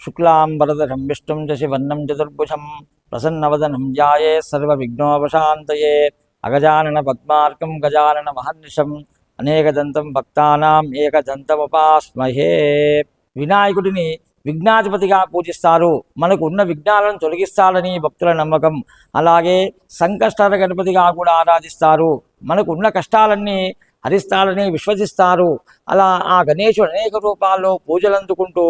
శుక్లాంబరధరం విష్ణుం శశివర్ణం చతుర్భుజం ప్రసన్నవదనం ధ్యాయే సర్వవిఘ్నోపశాంతయే అగజానన పద్మార్కం గజానన మహర్నిశం అనేకదంతం భక్తానాం ఏకదంతముపాస్మహే. వినాయకుడిని విఘ్నాధిపతిగా పూజిస్తారు. మనకు ఉన్న విఘ్నాలను తొలగిస్తాడని భక్తుల నమ్మకం. అలాగే సంకష్టహర గణపతిగా కూడా ఆరాధిస్తారు. మనకు ఉన్న కష్టాలన్నీ హరిస్తాడని విశ్వసిస్తారు. అలా ఆ గణేశుడు అనేక రూపాల్లో పూజలు అందుకుంటూ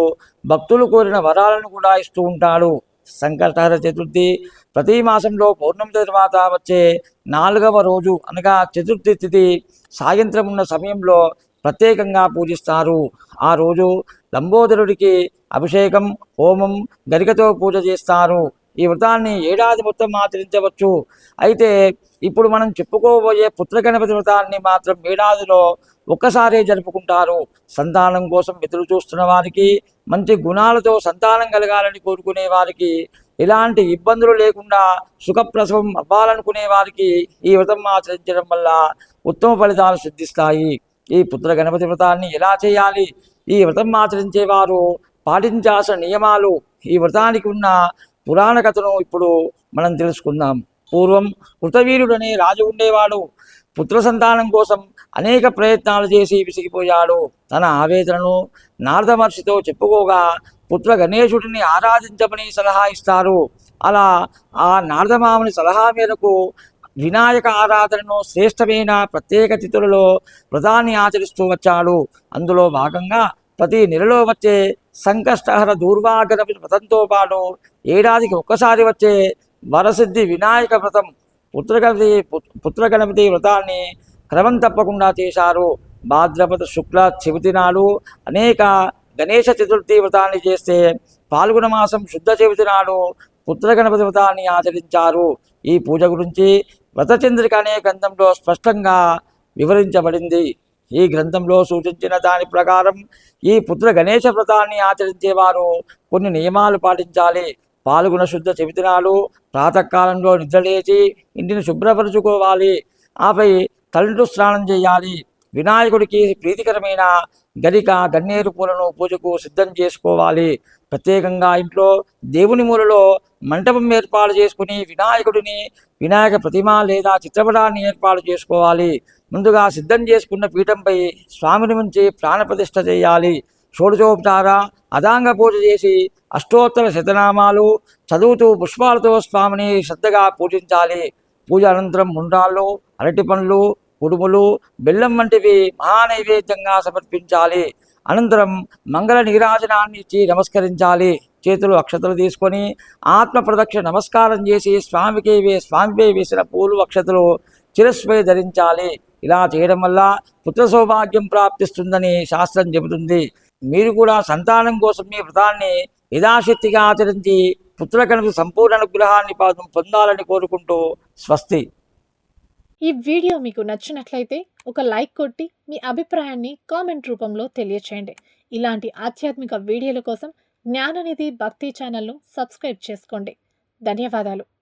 భక్తులు కోరిన వరాలను కూడా ఇస్తూ ఉంటాడు. సంకష్టహర చతుర్థి ప్రతి మాసంలో పౌర్ణమి తర్వాత వచ్చే 4వ రోజు అనగా చతుర్థి తిథి సాయంత్రం ఉన్న సమయంలో ప్రత్యేకంగా పూజిస్తారు. ఆ రోజు లంబోదరుడికి అభిషేకం, హోమం, గరికతో పూజ చేస్తారు. ఈ వ్రతాన్ని ఏడాది మొత్తం ఆచరించవచ్చు. అయితే ఇప్పుడు మనం చెప్పుకోబోయే పుత్ర గణపతి వ్రతాన్ని మాత్రం ఏడాదిలో ఒక్కసారే జరుపుకుంటారు. సంతానం కోసం ఎదురు చూస్తున్న వారికి, మంచి గుణాలతో సంతానం కలగాలని కోరుకునే వారికి, ఎలాంటి ఇబ్బందులు లేకుండా సుఖప్రసవం అవ్వాలనుకునే వారికి ఈ వ్రతం ఆచరించడం వల్ల ఉత్తమ ఫలితాలు సిద్ధిస్తాయి. ఈ పుత్ర గణపతి వ్రతాన్ని ఎలా చేయాలి, ఈ వ్రతం ఆచరించేవారు పాటించాల్సిన నియమాలు, ఈ వ్రతానికి ఉన్న పురాణ కథను ఇప్పుడు మనం తెలుసుకుందాం. పూర్వం కృతవీరుడనే రాజు ఉండేవాడు. పుత్ర సంతానం కోసం అనేక ప్రయత్నాలు చేసి విసిగిపోయాడు. తన ఆవేదనను నారద మహర్షితో చెప్పుకోగా పుత్ర గణేశుడిని ఆరాధించమని సలహా ఇస్తారు. అలా ఆ నారదమాముని సలహా మేరకు వినాయక ఆరాధనను శ్రేష్టమైన ప్రత్యేక తిథులలో వ్రతాన్ని ఆచరిస్తూ వచ్చాడు. అందులో భాగంగా ప్రతి నెలలో వచ్చే సంకష్టహర దూర్వాగణపతి వ్రతంతో పాటు ఏడాదికి ఒక్కసారి వచ్చే వరసిద్ధి వినాయక వ్రతం, పుత్రగణపతి వ్రతాన్ని క్రమం తప్పకుండా చేశారు. భాద్రపద శుక్ల చవితి నాడు అనేక గణేష చతుర్థి వ్రతాన్ని చేస్తే పాల్గొన మాసం శుద్ధ చవితి నాడు పుత్రగణపతి వ్రతాన్ని ఆచరించారు. ఈ పూజ గురించి వ్రతచంద్రిక అనే గ్రంథంలో స్పష్టంగా వివరించబడింది. ఈ గ్రంథంలో సూచించిన దాని ప్రకారం ఈ పుత్ర గణేశ వ్రతాన్ని ఆచరించేవారు కొన్ని నియమాలు పాటించాలి. పాల్గొన శుద్ధ చవితి నాడు ప్రాతకాలంలో నిద్రలేచి ఇంటిని శుభ్రపరుచుకోవాలి. ఆపై తలంటు స్నానం చేయాలి. వినాయకుడికి ప్రీతికరమైన గరిక, గన్నేరు పూలను పూజకు సిద్ధం చేసుకోవాలి. ప్రత్యేకంగా ఇంట్లో దేవుని మూలలో మంటపం ఏర్పాటు చేసుకుని వినాయకుడిని, వినాయక ప్రతిమ లేదా చిత్రపటాన్ని ఏర్పాటు చేసుకోవాలి. ముందుగా సిద్ధం చేసుకున్న పీఠంపై స్వామిని ఉంచి ప్రాణప్రతిష్ఠ చేయాలి. షోడశోపచార అదాంగ పూజ చేసి అష్టోత్తర శతనామాలు చదువుతూ పుష్పాలతో స్వామిని శ్రద్ధగా పూజించాలి. పూజ అనంతరం ఉండ్రాళ్ళు, అరటి పండ్లు, కుడుములు, బెల్లం వంటివి మహానైవేద్యంగా సమర్పించాలి. అనంతరం మంగళ నీరాజనాన్ని ఇచ్చి నమస్కరించాలి. చేతులు అక్షతలు తీసుకొని ఆత్మ ప్రదక్షిణ నమస్కారం చేసి స్వామిపై వేసిన పూలు, అక్షతలు శిరస్సుపై ధరించాలి. ఇలా చేయడం వల్ల పుత్ర సౌభాగ్యం ప్రాప్తిస్తుందని శాస్త్రం చెబుతుంది. మీరు కూడా సంతానం కోసం మీ వ్రతాన్ని యథాశక్తిగా ఆచరించి పుత్రగణపతి సంపూర్ణ అనుగ్రహాన్ని పొందాలని కోరుకుంటూ స్వస్తి. ఈ వీడియో మీకు నచ్చినట్లయితే ఒక లైక్ కొట్టి మీ అభిప్రాయాన్ని కామెంట్ రూపంలో తెలియచేయండి. ఇలాంటి ఆధ్యాత్మిక వీడియోల కోసం జ్ఞాననిధి భక్తి ఛానల్ను సబ్స్క్రైబ్ చేసుకోండి. ధన్యవాదాలు.